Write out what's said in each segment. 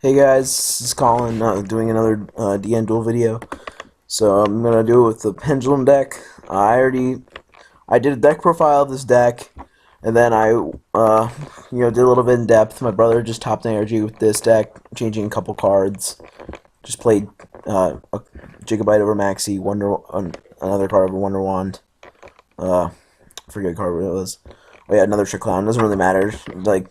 Hey guys, this is Colin doing another DN duel video. So I'm gonna do it with the Pendulum deck. I did a deck profile of this deck, and then I did a little bit in depth. My brother just topped energy with this deck, changing a couple cards. Just played a Gigabyte over Maxi, another card over Wonder Wand. Forget what card it was. Oh yeah, another Trick Clown. Doesn't really matter. Like,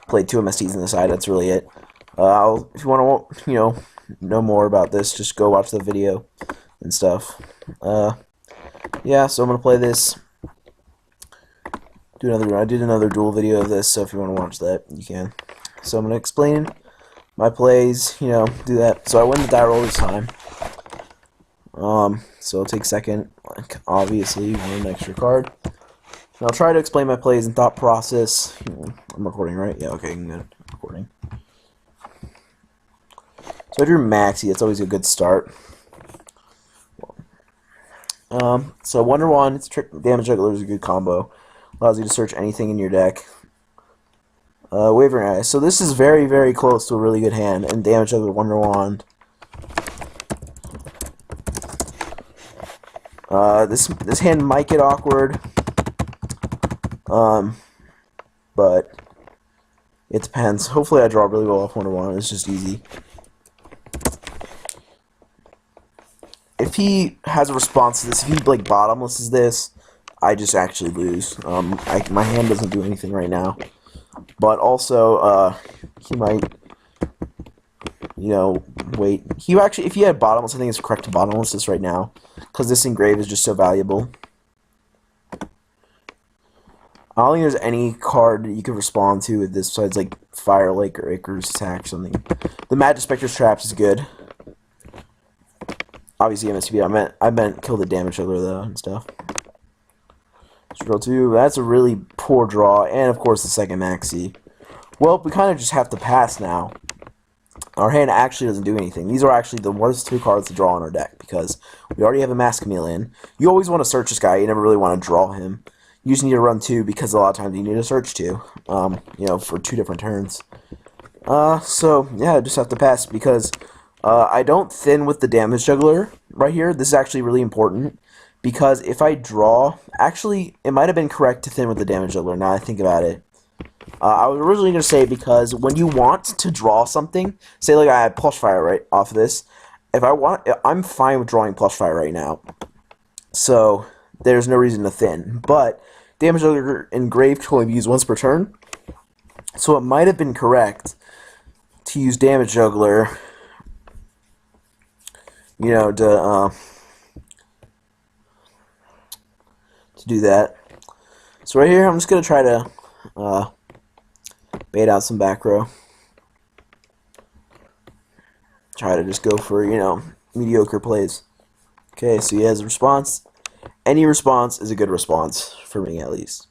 played two MSTs on the side. That's really it. If you want to, know more about this, just go watch the video and stuff. Yeah, so I'm gonna play this. I did another duel video of this, so if you want to watch that, you can. So I'm gonna explain my plays. Do that. So I win the die roll this time. So it'll take second. Like, obviously, you want an extra card. And I'll try to explain my plays and thought process. I'm recording, right? Yeah. Okay, I'm good. Recording. So I drew Maxi. That's always a good start. So Wonder Wand, it's Damage Juggler is a good combo. Allows you to search anything in your deck. Wavering Eye. So this is very, very close to a really good hand. And Damage Juggler, Wonder Wand. This hand might get awkward. But it depends. Hopefully I draw really well off Wonder Wand. It's just easy. If he has a response to this, if he like bottomlesses this, I just actually lose. My hand doesn't do anything right now, but also he might, wait. If he had bottomless, I think it's correct to bottomless this right now, because this engrave is just so valuable. I don't think there's any card that you can respond to with this besides like Fire Lake or Icarus Attack or something. The Magic Spectre's Traps is good. Obviously MSTP. I meant kill the Damage Juggler though and stuff. So draw 2. That's a really poor draw, and of course the second Maxi. Well, we kind of just have to pass now. Our hand actually doesn't do anything. These are actually the worst two cards to draw in our deck because we already have a Mask Chameleon. You always want to search this guy. You never really want to draw him. You just need to run 2 because a lot of times you need to search 2. For 2 different turns. So yeah, I just have to pass because I don't thin with the Damage Juggler right here. This is actually really important because if I draw, actually, it might have been correct to thin with the Damage Juggler. Now I think about it. I was originally going to say because when you want to draw something, say like I had Plush Fire right off of this. I'm fine with drawing Plush Fire right now. So there's no reason to thin. But Damage Juggler engraved can only be used once per turn. So it might have been correct to use Damage Juggler, to do that. So right here, I'm just going to try to bait out some back row. Try to just go for, mediocre plays. Okay, so he has a response. Any response is a good response, for me at least.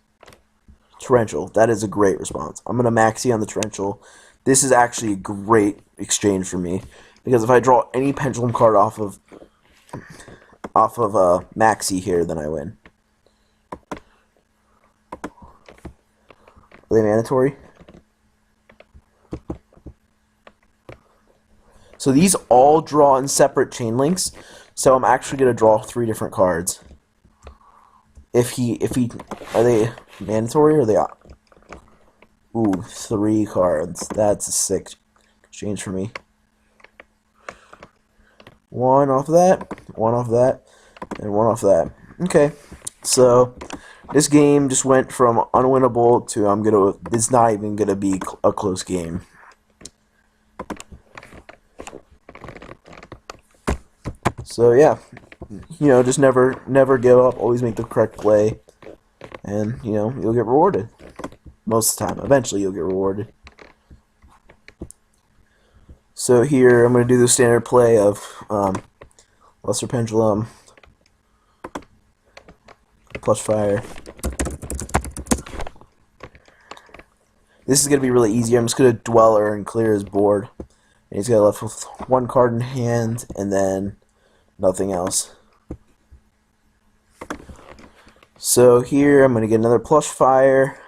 Torrential, that is a great response. I'm going to Maxi on the Torrential. This is actually a great exchange for me. Because if I draw any Pendulum card off of Maxi here, then I win. Are they mandatory? So these all draw in separate chain links. So I'm actually going to draw 3 different cards. Are they mandatory or are they? Ooh, 3 cards. That's a sick exchange for me. 1 off that, 1 off that, and 1 off that. Okay, so this game just went from unwinnable to it's not even gonna be a close game. So yeah, just never give up. Always make the correct play, and you'll get rewarded. Most of the time, eventually you'll get rewarded. So here, I'm going to do the standard play of Lesser Pendulum, Plush Fire. This is going to be really easy. I'm just going to Dweller and clear his board. And he's got left with 1 card in hand, and then nothing else. So here, I'm going to get another Plush Fire.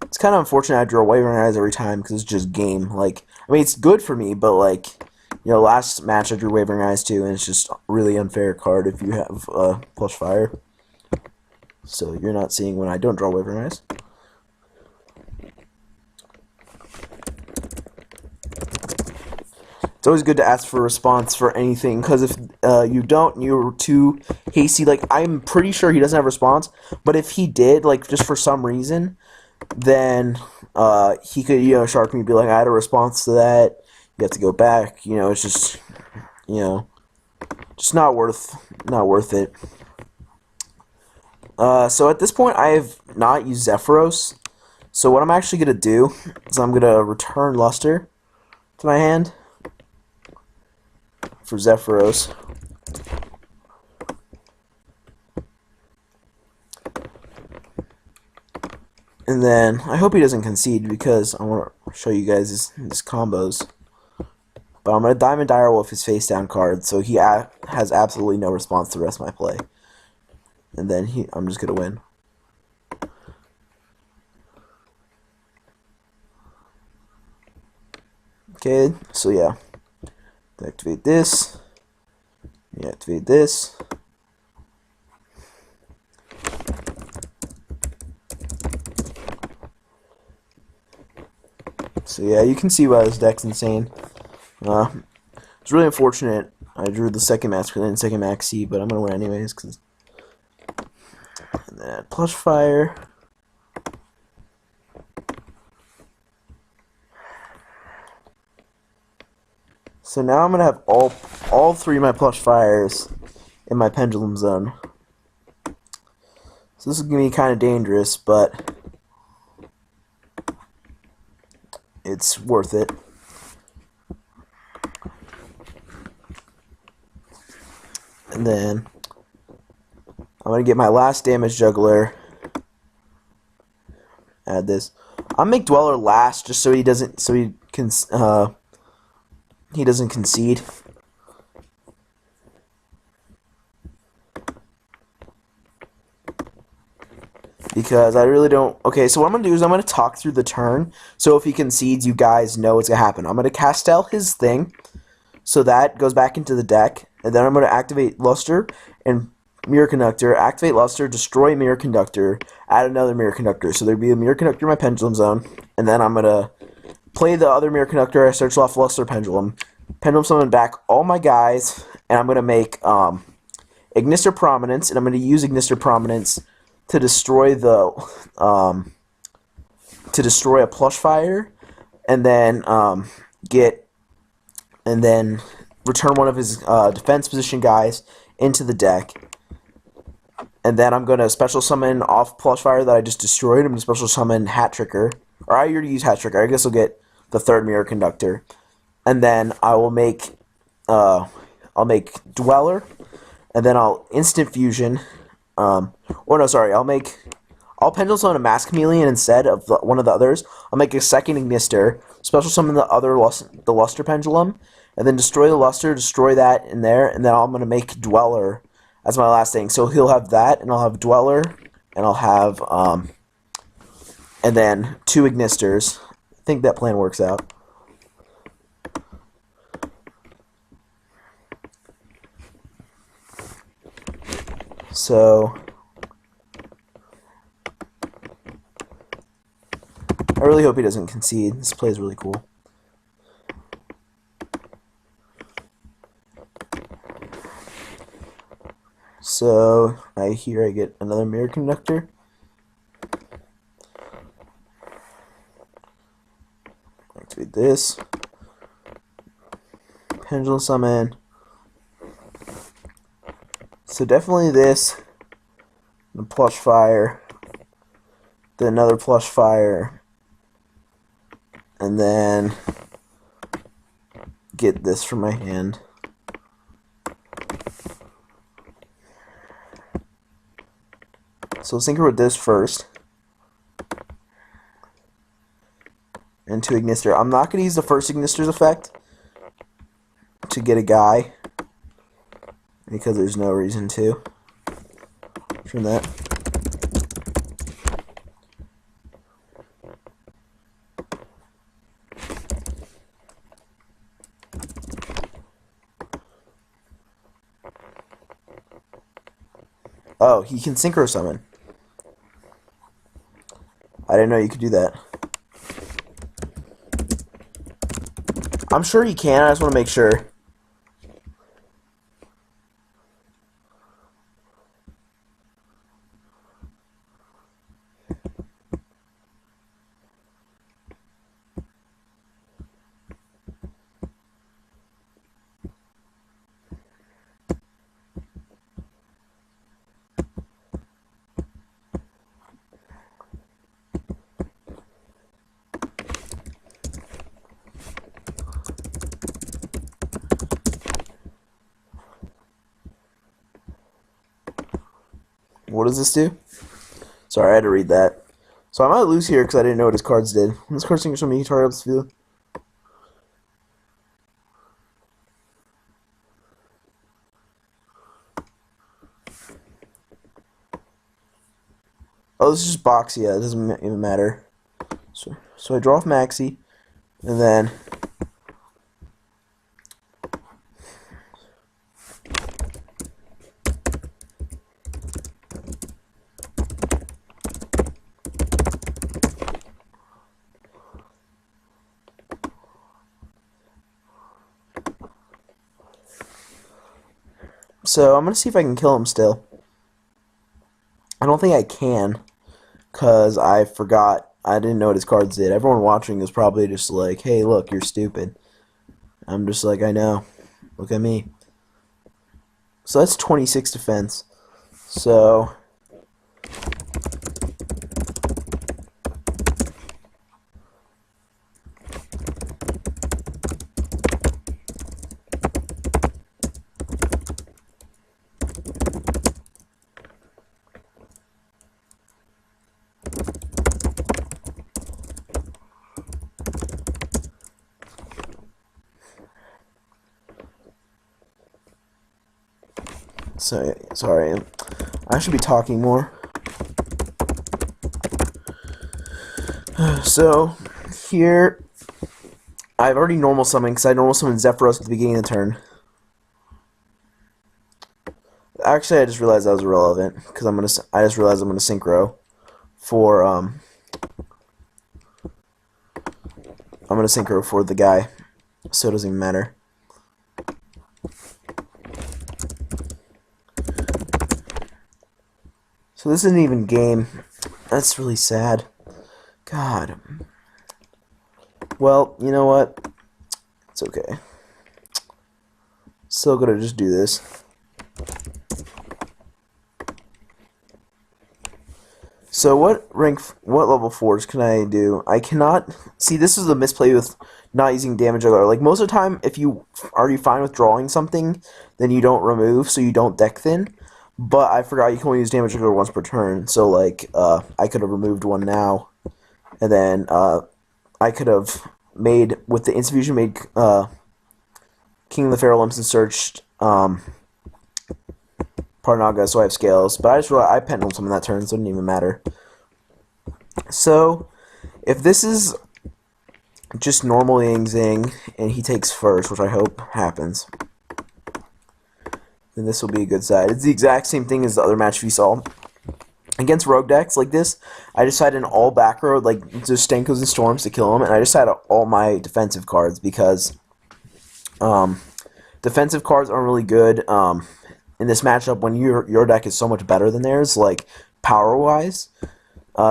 It's kind of unfortunate I draw Wavering Eyes every time because it's just game. Like, I mean, it's good for me, but like, you know, last match I drew Wavering Eyes too, and it's just a really unfair card if you have Plush Fire. So you're not seeing when I don't draw Wavering Eyes. It's always good to ask for a response for anything, because if you don't, and you're too hasty, like, I'm pretty sure he doesn't have a response, but if he did, like, just for some reason, then he could, you know, shark me and be like, I had a response to that, you have to go back, you know, it's just, you know, just not worth it. So at this point, I have not used Zephyros, so what I'm actually going to do is I'm going to return Luster to my hand for Zephyros. And then I hope he doesn't concede, because I want to show you guys his combos. But I'm going to Diamond Direwolf his face down card, so he has absolutely no response to the rest of my play. And then I'm just going to win. Okay, so yeah. Activate this. Activate this. So yeah, you can see why this deck's insane. It's really unfortunate I drew the second Master and second Maxi, but I'm gonna win anyways. And then Plush Fire. So now I'm gonna have all three of my Plush Fires in my Pendulum Zone. So this is gonna be kind of dangerous, but it's worth it. And then I'm gonna get my last damage juggler. Add this. I'll make Dweller last just so he doesn't concede. Because I really don't... Okay, so what I'm going to do is I'm going to talk through the turn. So if he concedes, you guys know what's going to happen. I'm going to Castel his thing. So that goes back into the deck. And then I'm going to activate Luster and Mirror Conductor. Activate Luster, destroy Mirror Conductor, add another Mirror Conductor. So there'd be a Mirror Conductor in my Pendulum Zone. And then I'm going to play the other Mirror Conductor. I search off Luster Pendulum. Pendulum Summon back all my guys. And I'm going to make Ignister Prominence. And I'm going to use Ignister Prominence to destroy a Plush Fire, and then return one of his defense position guys into the deck. And then I'm going to special summon off Plush Fire that I just destroyed. I'm going to special summon Hat Tricker, or I already used Hat Tricker. I guess I'll get the third Mirror Conductor, and then I will make I'll make Dweller, and then I'll Instant Fusion. I'll Pendulum Summon a Mask Chameleon instead of one of the others. I'll make a second Ignister, special summon the Luster Pendulum, and then destroy the Luster, destroy that in there, and then I'm going to make Dweller as my last thing. So he'll have that, and I'll have Dweller, and I'll have, and then 2 Ignisters. I think that plan works out. So I really hope he doesn't concede. This play is really cool. So I get another Mirror Conductor. Activate this. Pendulum Summon. So definitely this, the Plush Fire, then another Plush Fire, and then get this from my hand. So let's synchro with this first. And 2 Ignister. I'm not going to use the first Ignister's effect to get a guy, because there's no reason to. From that. Oh, he can synchro summon. I didn't know you could do that. I'm sure he can. I just want to make sure. What does this do? Sorry, I had to read that. So I might lose here because I didn't know what his cards did. This card signals from me, target up this field. Oh, this is just box. Yeah, it doesn't even matter. So I draw off Maxi, and then so I'm gonna see if I can kill him still. I don't think I can, cause I forgot. I didn't know what his cards did. Everyone watching is probably just like, "Hey, look, you're stupid." I'm just like, I know. Look at me. So that's 26 defense. So sorry. I should be talking more. So here, I've already normal summoned because I normal summoned Zephyros at the beginning of the turn. Actually, I just realized that was irrelevant because I just realized I'm gonna synchro for I'm gonna synchro for the guy, so it doesn't even matter. So this isn't even game. That's really sad. God. Well, you know what? It's okay. Still gonna just do this. So what level 4s can I do? I cannot see. This is the misplay with not using damage juggler. Like most of the time, if you are already fine with drawing something, then you don't remove, so you don't deck thin. But I forgot you can only use damage juggler once per turn. So like I could have removed one now, and then I could have made with the instant fusion made King of the Feral Imps and searched Parnaga, so I have scales. But I just realized I pendulum some in that turn, so it didn't even matter. So, if this is just normal Yang Zing, and he takes first, which I hope happens, then this will be a good side. It's the exact same thing as the other match we saw. Against rogue decks like this, I decided an all back row, like just Stenkos and Storms to kill him, and I just had all my defensive cards because defensive cards aren't really good in this matchup when your deck is so much better than theirs, like power-wise.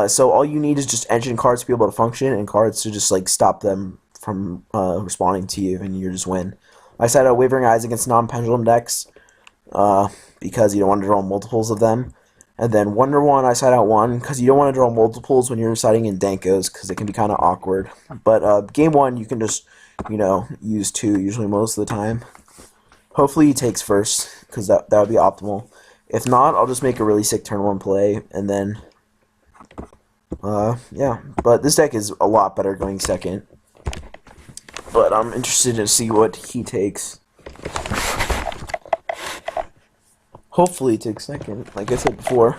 So all you need is just engine cards to be able to function and cards to just like stop them from responding to you, and you just win. I said Wavering Eyes against non-pendulum decks because you don't want to draw multiples of them. And then Wonder One, I side out one because you don't want to draw multiples when you're siding in Dankos because it can be kind of awkward. But game one, you can just, use two usually most of the time. Hopefully he takes first because that would be optimal. If not, I'll just make a really sick turn one play and then, yeah. But this deck is a lot better going second. But I'm interested to see what he takes. Hopefully he takes second, like I said before.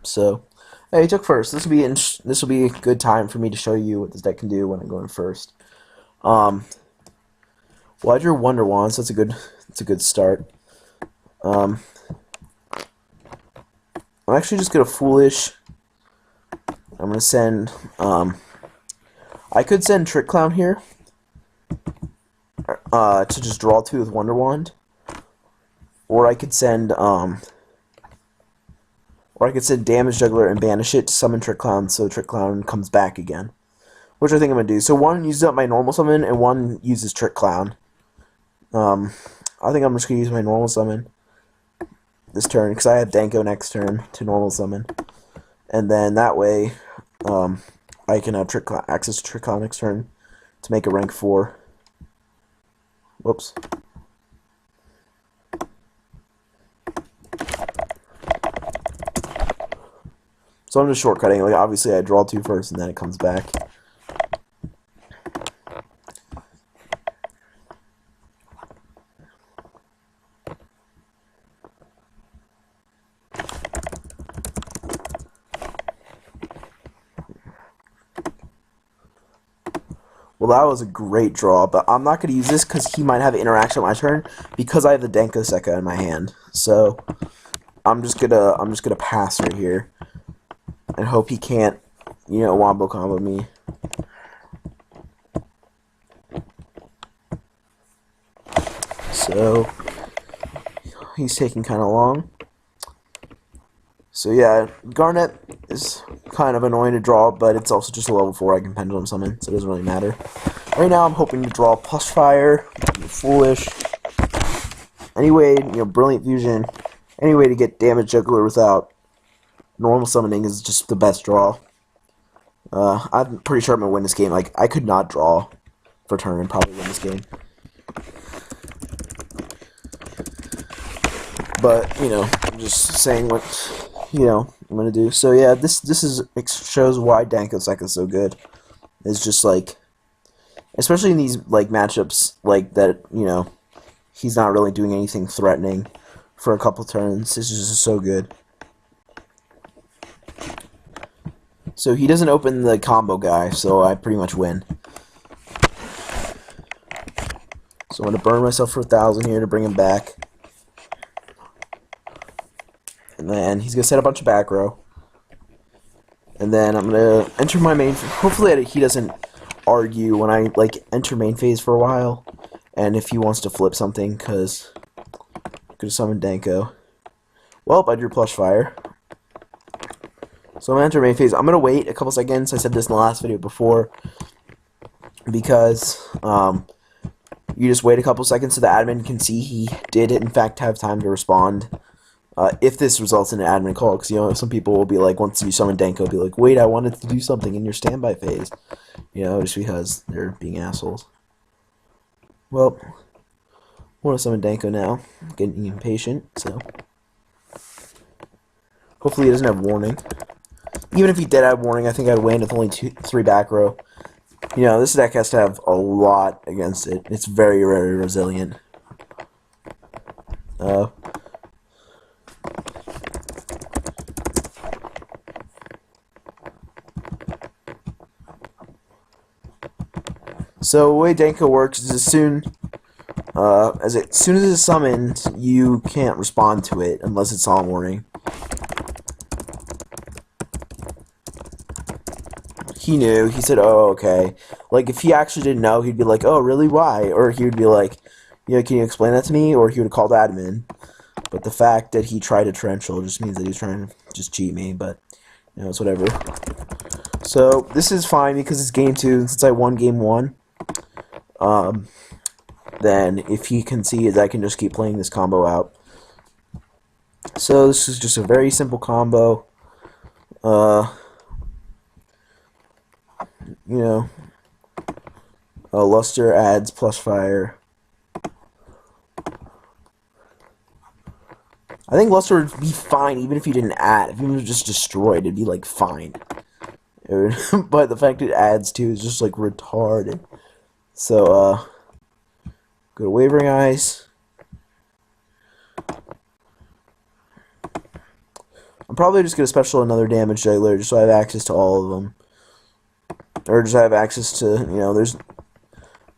So, hey, he took first. This will be a good time for me to show you what this deck can do when I'm going first. Well, I drew Wonder Wands. That's a good start. I'm actually just gonna foolish. I'm gonna send. I could send Trick Clown here. To just draw 2 with Wonder Wand, or I could send Damage Juggler and banish it to summon Trick Clown, so Trick Clown comes back again. Which I think I'm gonna do. So one uses up my normal summon, and one uses Trick Clown. I think I'm just gonna use my normal summon this turn because I have Danko next turn to normal summon, and then that way, I can have access to Trick Clown next turn to make a rank 4. Whoops. So I'm just shortcutting. Like obviously, I draw 2 first, and then it comes back. Well, that was a great draw, but I'm not going to use this because he might have interaction on my turn because I have the Denko Sekka in my hand. So I'm just gonna pass right here and hope he can't, wombo combo me. So he's taking kind of long. So yeah, Garnet is kind of annoying to draw, but it's also just a level 4 I can Pendulum Summon, so it doesn't really matter. Right now I'm hoping to draw Plush Fire, Foolish, anyway, Brilliant Fusion, any way to get Damage Juggler without normal summoning is just the best draw. I'm pretty sure I'm going to win this game. Like, I could not draw for turn and probably win this game. But, I'm just saying what, I'm going to do. So, yeah, this shows why Danko Sekka is so good. It's just, like, especially in these, like, matchups, like, that, he's not really doing anything threatening for a couple turns. This is just so good. So, he doesn't open the combo guy, so I pretty much win. So, I'm going to burn myself for 1,000 here to bring him back. And then he's going to set a bunch of back row. And then I'm going to enter my main. Hopefully he doesn't argue when I enter main phase for a while. And if he wants to flip something, because I could have summoned Danko. Well, I drew Plush Fire. So I'm going to enter main phase. I'm going to wait a couple seconds. I said this in the last video before. Because you just wait a couple seconds so the admin can see he did in fact have time to respond. If this results in an admin call, because some people will be like, once you summon Danko, be like, wait, I wanted to do something in your standby phase, just because they're being assholes. Well, I want to summon Danko now. I'm getting impatient, so hopefully he doesn't have warning. Even if he did have warning, I think I'd win with only 3 back row. This deck has to have a lot against it. It's very, very resilient. So the way Danko works is as soon as it's summoned, you can't respond to it unless it's on warning. He knew. He said, "Oh, okay." Like if he actually didn't know, he'd be like, "Oh, really? Why?" Or he would be like, "Can you explain that to me?" Or he would have called admin. But the fact that he tried a torrential just means that he's trying to just cheat me. But it's whatever. So this is fine because it's game 2, and since I won game 1. Then if he concedes, I can just keep playing this combo out. So this is just a very simple combo. Luster adds Plush Fire. I think Luster would be fine even if he didn't add. If he was just destroyed, it'd be like fine. But the fact it adds too is just like retarded. So, go to Wavering Eyes. I'm probably just going to special another Damage Juggler just so I have access to all of them. Or just have access to, there's,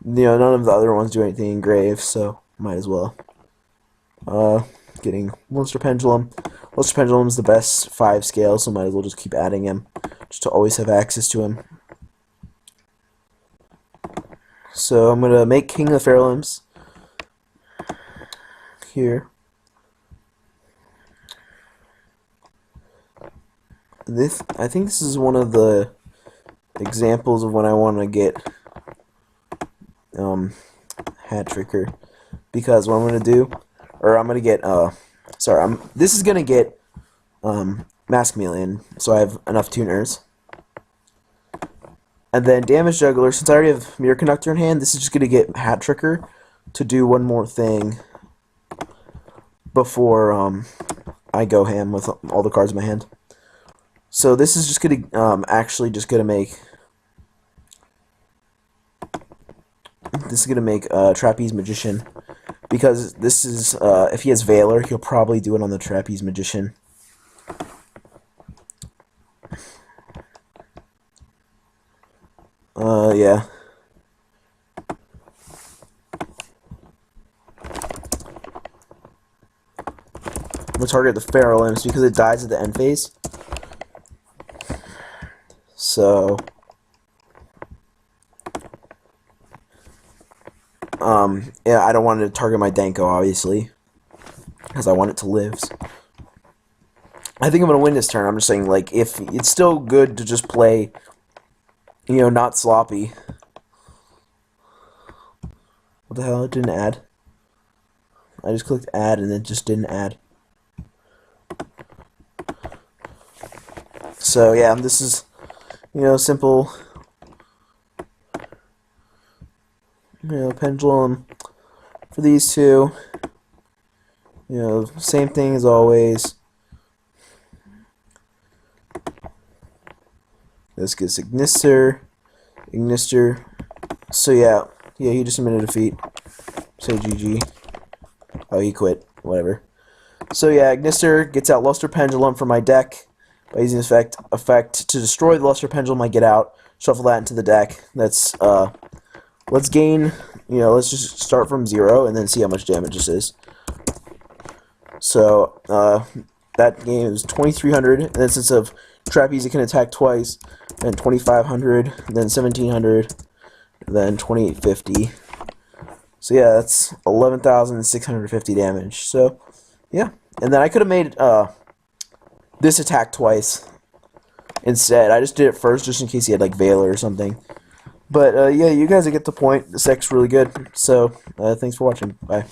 none of the other ones do anything in Grave, so might as well. Getting Monster Pendulum. Luster Pendulum's the best 5 scale, so might as well just keep adding him, just to always have access to him. So I'm gonna make King of the Fair Limbs here. I think this is one of the examples of when I want to get Hat Tricker, because what I'm gonna do, or I'm gonna get this is gonna get Mask Chameleon, so I have enough tuners. And then Damage Juggler, since I already have Mirror Conductor in hand, this is just gonna get Hat Tricker to do one more thing before I go ham with all the cards in my hand. So this is just gonna actually just gonna make Trapeze Magician, because this is if he has Veiler, he'll probably do it on the Trapeze Magician. Yeah. I'm gonna target the Feral Limbs because it dies at the end phase. So yeah, I don't want to target my Danko, obviously, because I want it to live. I think I'm gonna win this turn. I'm just saying, like, if it's still good to just play, you know, not sloppy. What the hell? It didn't add. I just clicked add and it just didn't add. So yeah, this is, you know, simple, you know, pendulum for these two. You know, same thing as always. This gets Ignister. So yeah, he just admitted defeat. Say GG. Oh, he quit. Whatever. So yeah, Ignister gets out Luster Pendulum from my deck by using this effect to destroy the Luster Pendulum I get out. Shuffle that into the deck. That's let's gain. You know, let's just start from 0 and then see how much damage this is. So that game is 2,300, and then since of Trapeze it can attack twice, then 2,500, then 1,700, then 2,850. So yeah, that's 11,650 damage. So yeah, and then I could have made this attack twice instead. I just did it first just in case he had like Veiler or something. But yeah, you guys get the point. This deck's really good. So thanks for watching. Bye.